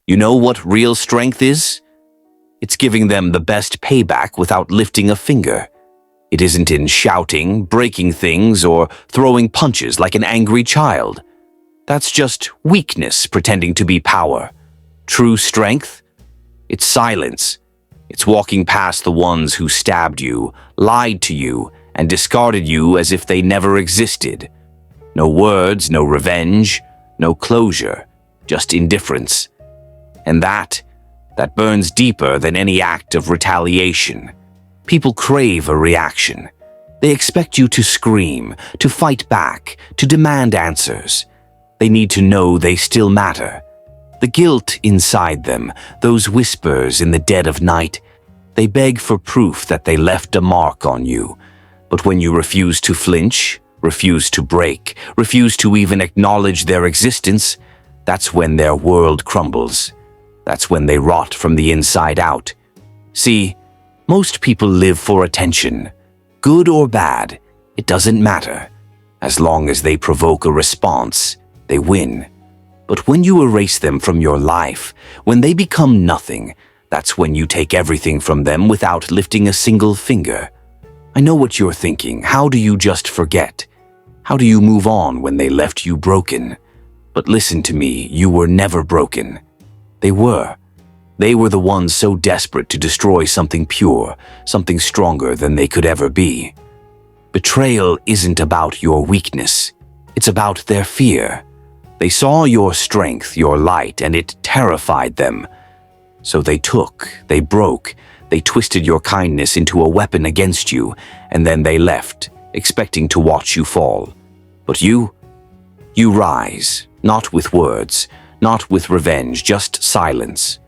You know what real strength is? It's giving them the best payback without lifting a finger. It isn't in shouting, breaking things, or throwing punches like an angry child. That's just weakness pretending to be power. True strength? It's silence. It's walking past the ones who stabbed you, lied to you, and discarded you as if they never existed. No words, no revenge, no closure, just indifference. And that burns deeper than any act of retaliation. People crave a reaction. They expect you to scream, to fight back, to demand answers. They need to know they still matter. The guilt inside them, those whispers in the dead of night, they beg for proof that they left a mark on you. But when you refuse to flinch, refuse to break, refuse to even acknowledge their existence, that's when their world crumbles. That's when they rot from the inside out. See, most people live for attention. Good or bad, it doesn't matter. As long as they provoke a response, they win. But when you erase them from your life, when they become nothing, that's when you take everything from them without lifting a single finger. I know what you're thinking. How do you just forget? How do you move on when they left you broken? But listen to me, you were never broken. They were. They were the ones so desperate to destroy something pure, something stronger than they could ever be. Betrayal isn't about your weakness. It's about their fear. They saw your strength, your light, and it terrified them. So they took, they broke, they twisted your kindness into a weapon against you, and then they left, expecting to watch you fall. But you rise, not with words, not with revenge, just silence.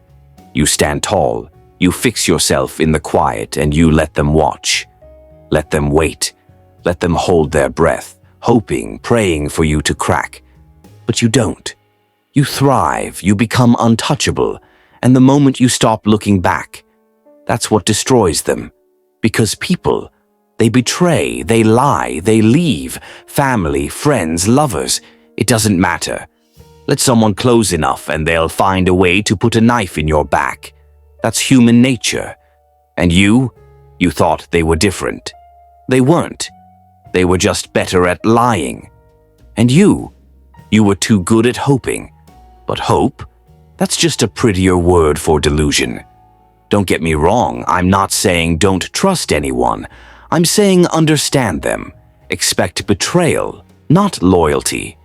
You stand tall, you fix yourself in the quiet, and you let them watch. Let them wait, let them hold their breath, hoping, praying for you to crack. But you don't. You thrive, you become untouchable, and the moment you stop looking back, that's what destroys them. Because people, they betray, they lie, they leave. Family, friends, lovers, it doesn't matter. Let someone close enough and they'll find a way to put a knife in your back. That's human nature. And you thought they were different. They weren't. They were just better at lying. And you were too good at hoping. But hope? That's just a prettier word for delusion. Don't get me wrong, I'm not saying don't trust anyone. I'm saying understand them. Expect betrayal, not loyalty.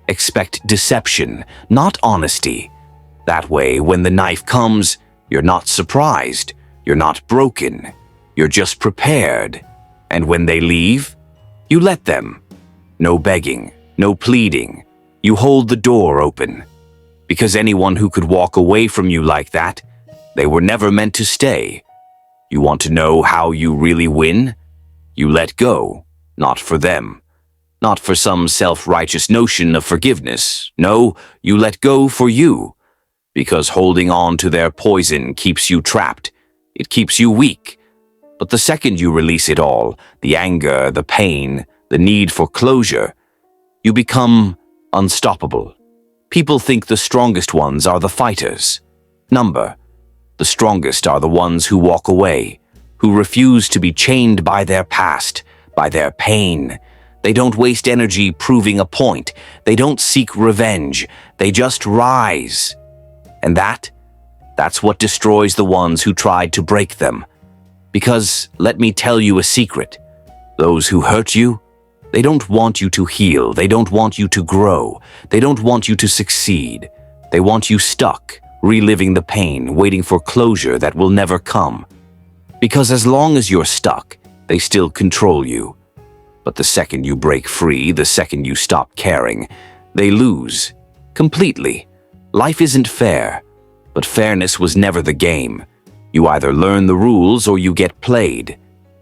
Expect deception, not honesty. That way, when the knife comes, you're not surprised, you're not broken, you're just prepared. And when they leave, you let them. No begging, no pleading. You hold the door open. Because anyone who could walk away from you like that, they were never meant to stay. You want to know how you really win? You let go, not for them. Not for some self-righteous notion of forgiveness. No, you let go for you. Because holding on to their poison keeps you trapped. It keeps you weak. But the second you release it all, the anger, the pain, the need for closure, you become unstoppable. People think the strongest ones are the fighters. The strongest are the ones who walk away, who refuse to be chained by their past, by their pain. They don't waste energy proving a point. They don't seek revenge. They just rise. And that's what destroys the ones who tried to break them. Because, let me tell you a secret. Those who hurt you, they don't want you to heal. They don't want you to grow. They don't want you to succeed. They want you stuck, reliving the pain, waiting for closure that will never come. Because as long as you're stuck, they still control you. But the second you break free, the second you stop caring, they lose. Completely. Life isn't fair, but fairness was never the game. You either learn the rules or you get played.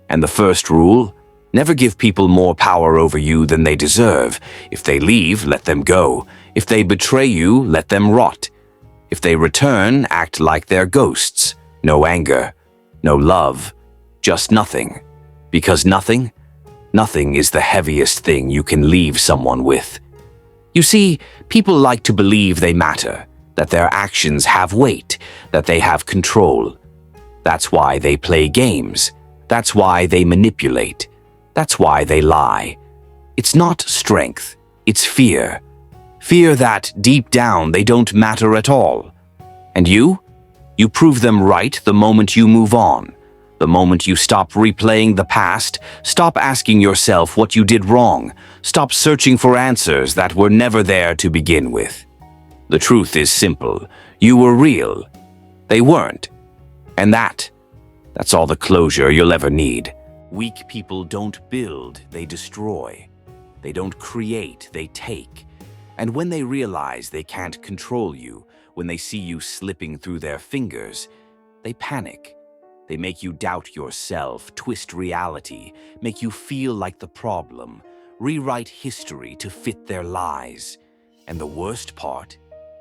And the first rule? Never give people more power over you than they deserve. If they leave, let them go. If they betray you, let them rot. If they return, act like they're ghosts. No anger, no love, just nothing. Because nothing is the heaviest thing you can leave someone with. You see, people like to believe they matter. that their actions have weight, that they have control. That's why they play games. That's why they manipulate. That's why they lie. It's not strength, it's fear. Fear that, deep down, they don't matter at all. And you? You prove them right the moment you move on. The moment you stop replaying the past, stop asking yourself what you did wrong, stop searching for answers that were never there to begin with. The truth is simple. You were real. They weren't. And that's all the closure you'll ever need. Weak people don't build, they destroy. They don't create, they take. And when they realize they can't control you, when they see you slipping through their fingers, they panic. They make you doubt yourself, twist reality, make you feel like the problem, rewrite history to fit their lies. And the worst part,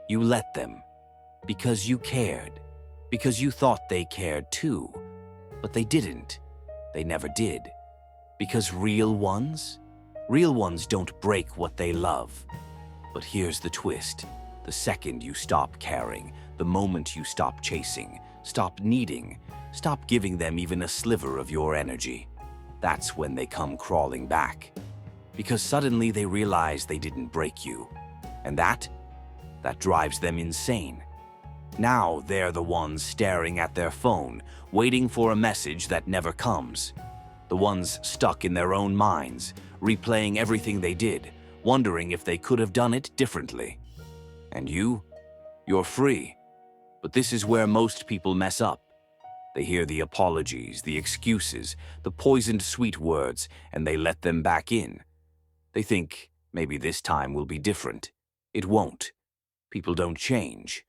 you let them. Because you cared. Because you thought they cared too. But they didn't. They never did. Because real ones don't break what they love. But here's the twist. The second you stop caring, the moment you stop chasing, stop needing, stop giving them even a sliver of your energy, that's when they come crawling back. Because suddenly they realize they didn't break you. And that drives them insane. Now they're the ones staring at their phone, waiting for a message that never comes. The ones stuck in their own minds, replaying everything they did, wondering if they could have done it differently. And you're free. But this is where most people mess up. They hear the apologies, the excuses, the poisoned sweet words, and they let them back in. They think maybe this time will be different. It won't. People don't change.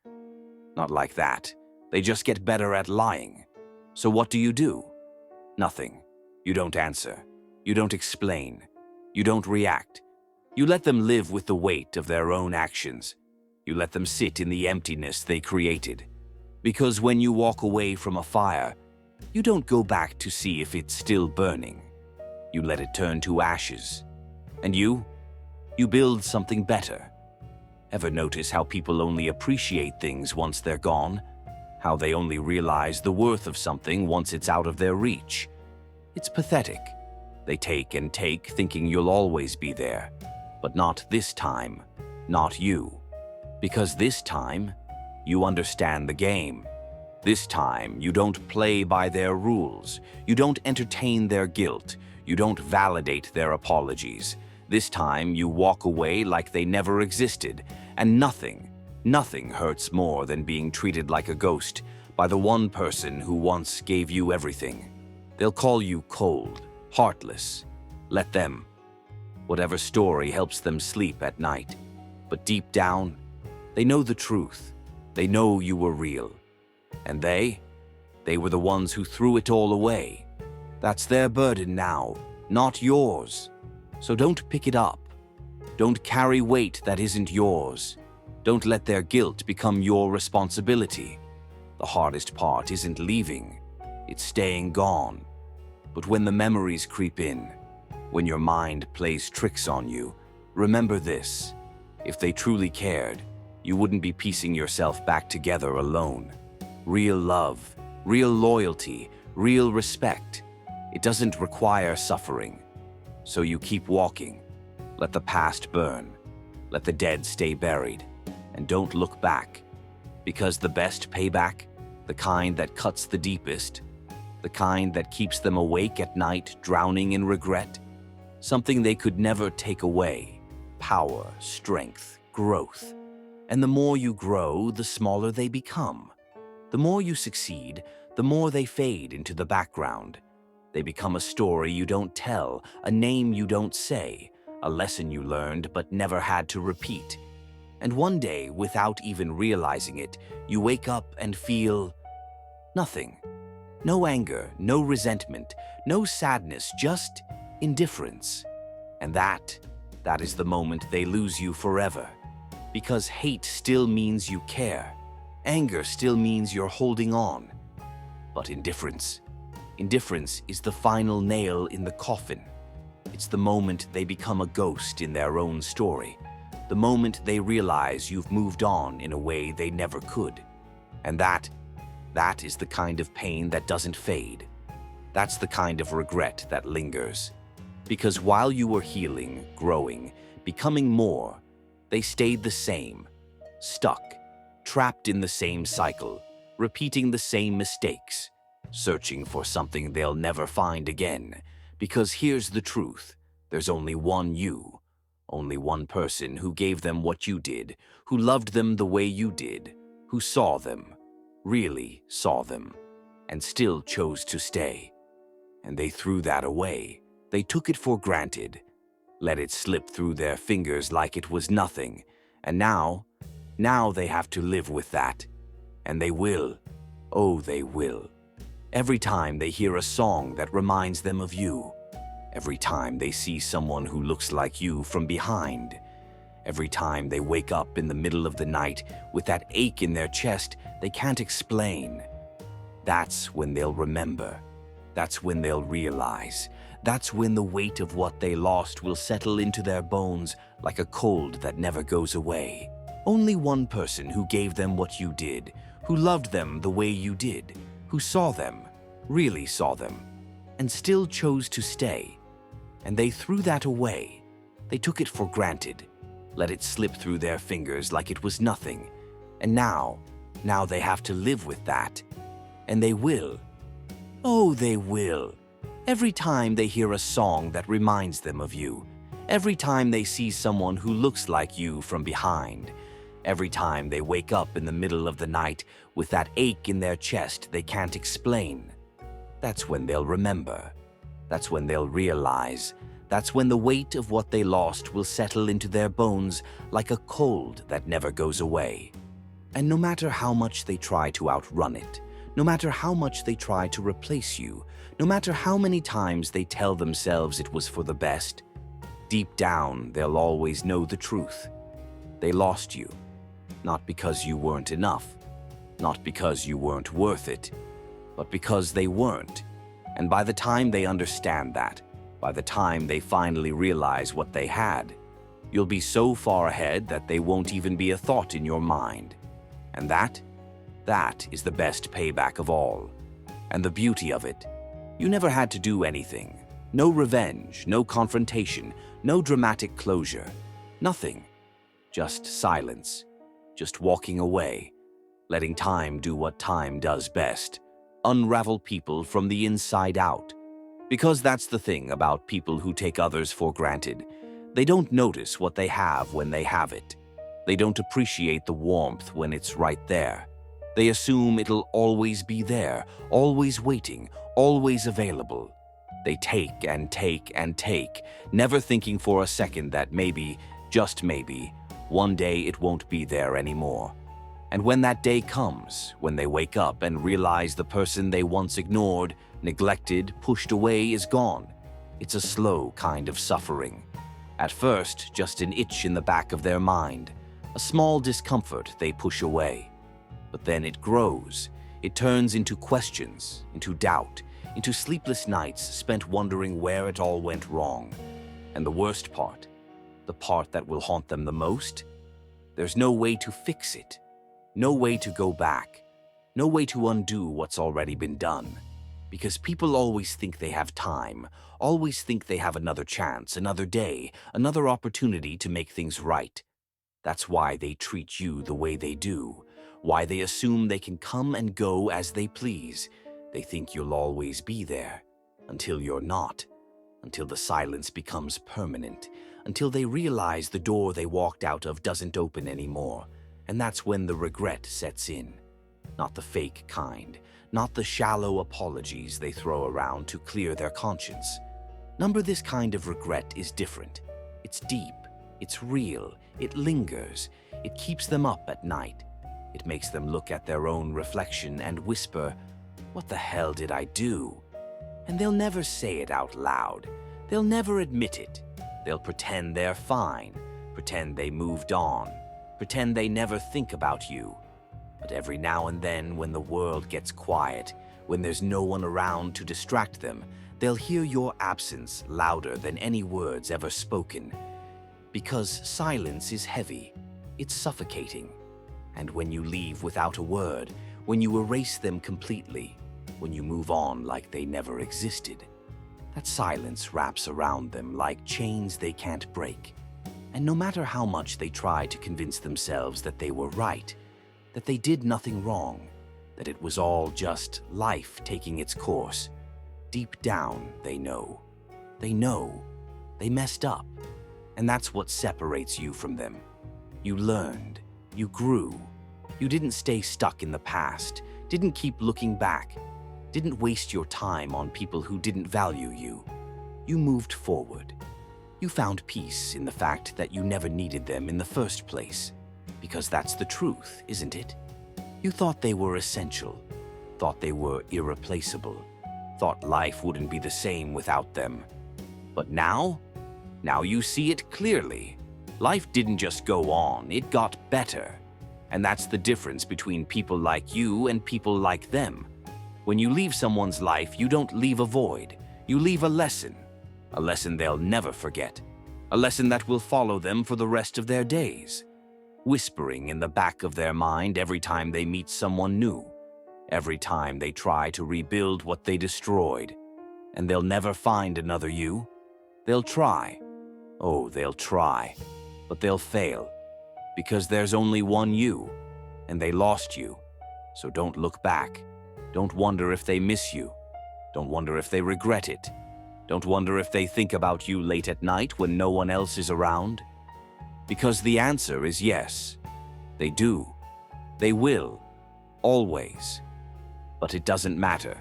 Not like that. They just get better at lying. So what do? Nothing. You don't answer. You don't explain. You don't react. You let them live with the weight of their own actions. You let them sit in the emptiness they created. Because when you walk away from a fire, you don't go back to see if it's still burning. You let it turn to ashes. And you build something better. Ever notice how people only appreciate things once they're gone? How they only realize the worth of something once it's out of their reach? It's pathetic. They take and take, thinking you'll always be there. But not this time. Not you. Because this time, you understand the game. This time, you don't play by their rules. You don't entertain their guilt. You don't validate their apologies. This time, you walk away like they never existed. And nothing hurts more than being treated like a ghost by the one person who once gave you everything. They'll call you cold, heartless. Let them. Whatever story helps them sleep at night. But deep down, they know the truth. They know you were real. And they were the ones who threw it all away. That's their burden now, not yours. So don't pick it up. Don't carry weight that isn't yours. Don't let their guilt become your responsibility. The hardest part isn't leaving. It's staying gone. But when the memories creep in, when your mind plays tricks on you, remember this. If they truly cared, you wouldn't be piecing yourself back together alone. Real love, real loyalty, real respect. It doesn't require suffering. So you keep walking. Let the past burn. Let the dead stay buried. And don't look back. Because the best payback, the kind that cuts the deepest, the kind that keeps them awake at night, drowning in regret, something they could never take away. Power, strength, growth. And the more you grow, the smaller they become. The more you succeed, the more they fade into the background. They become a story you don't tell, a name you don't say, a lesson you learned but never had to repeat. And one day, without even realizing it, you wake up and feel nothing. No anger, no resentment, no sadness, just indifference. And that is the moment they lose you forever. Because hate still means you care. Anger still means you're holding on. But indifference is the final nail in the coffin. It's the moment they become a ghost in their own story. the moment they realize you've moved on in a way they never could. And that is the kind of pain that doesn't fade. That's the kind of regret that lingers. Because while you were healing, growing, becoming more, they stayed the same, stuck, trapped in the same cycle, repeating the same mistakes, searching for something they'll never find again. Because here's the truth, there's only one you, only one person who gave them what you did, who loved them the way you did, who saw them, really saw them, and still chose to stay. And they threw that away. They took it for granted, let it slip through their fingers like it was nothing, and now they have to live with that. And they will. Oh, they will. Every time they hear a song that reminds them of you, every time they see someone who looks like you from behind, every time they wake up in the middle of the night with that ache in their chest they can't explain, that's when they'll remember. That's when they'll realize. That's when the weight of what they lost will settle into their bones like a cold that never goes away. Only one person who gave them what you did, who loved them the way you did, who saw them, really saw them, and still chose to stay. And they threw that away. They took it for granted, let it slip through their fingers like it was nothing. And now they have to live with that. And they will. Oh, they will. Every time they hear a song that reminds them of you, every time they see someone who looks like you from behind, every time they wake up in the middle of the night with that ache in their chest they can't explain, that's when they'll remember. That's when they'll realize. That's when the weight of what they lost will settle into their bones like a cold that never goes away. And no matter how much they try to outrun it, no matter how much they try to replace you, no matter how many times they tell themselves it was for the best, deep down they'll always know the truth. They lost you, not because you weren't enough, not because you weren't worth it, but because they weren't. And by the time they understand that, by the time they finally realize what they had, you'll be so far ahead that they won't even be a thought in your mind. And that is the best payback of all. And the beauty of it, you never had to do anything. No revenge, no confrontation, no dramatic closure. Nothing. Just silence. Just walking away. Letting time do what time does best. Unravel people from the inside out. Because that's the thing about people who take others for granted. They don't notice what they have when they have it. They don't appreciate the warmth when it's right there. They assume it'll always be there, always waiting, always available. They take and take and take, never thinking for a second that maybe, just maybe, one day it won't be there anymore. And when that day comes, when they wake up and realize the person they once ignored, neglected, pushed away is gone, it's a slow kind of suffering. At first, just an itch in the back of their mind, a small discomfort they push away. But then it grows. It turns into questions, into doubt, into sleepless nights spent wondering where it all went wrong. And the worst part, the part that will haunt them the most, there's no way to fix it. No way to go back. No way to undo what's already been done. Because people always think they have time, always think they have another chance, another day, another opportunity to make things right. That's why they treat you the way they do. Why they assume they can come and go as they please. They think you'll always be there, until you're not, until the silence becomes permanent, until they realize the door they walked out of doesn't open anymore, and that's when the regret sets in. Not the fake kind, not the shallow apologies they throw around to clear their conscience. This kind of regret is different. It's deep, it's real, it lingers, it keeps them up at night. It makes them look at their own reflection and whisper, "What the hell did I do?" And they'll never say it out loud. They'll never admit it. They'll pretend they're fine, pretend they moved on, pretend they never think about you. But every now and then, when the world gets quiet, when there's no one around to distract them, they'll hear your absence louder than any words ever spoken. Because silence is heavy, it's suffocating. And when you leave without a word, when you erase them completely, when you move on like they never existed, that silence wraps around them like chains they can't break. And no matter how much they try to convince themselves that they were right, that they did nothing wrong, that it was all just life taking its course, deep down they know. They know. They messed up. And that's what separates you from them. You learned. You grew. You didn't stay stuck in the past, didn't keep looking back, didn't waste your time on people who didn't value you. You moved forward. You found peace in the fact that you never needed them in the first place. Because that's the truth, isn't it? You thought they were essential, thought they were irreplaceable, thought life wouldn't be the same without them. But now you see it clearly. Life didn't just go on, it got better. And that's the difference between people like you and people like them. When you leave someone's life, you don't leave a void. You leave a lesson they'll never forget, a lesson that will follow them for the rest of their days, whispering in the back of their mind every time they meet someone new, every time they try to rebuild what they destroyed. And they'll never find another you. They'll try. Oh, they'll try. But they'll fail. Because there's only one you, and they lost you. So don't look back. Don't wonder if they miss you. Don't wonder if they regret it. Don't wonder if they think about you late at night when no one else is around. Because the answer is yes. They do. They will. Always. But it doesn't matter.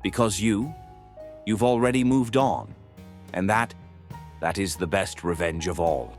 Because you've already moved on. And that is the best revenge of all.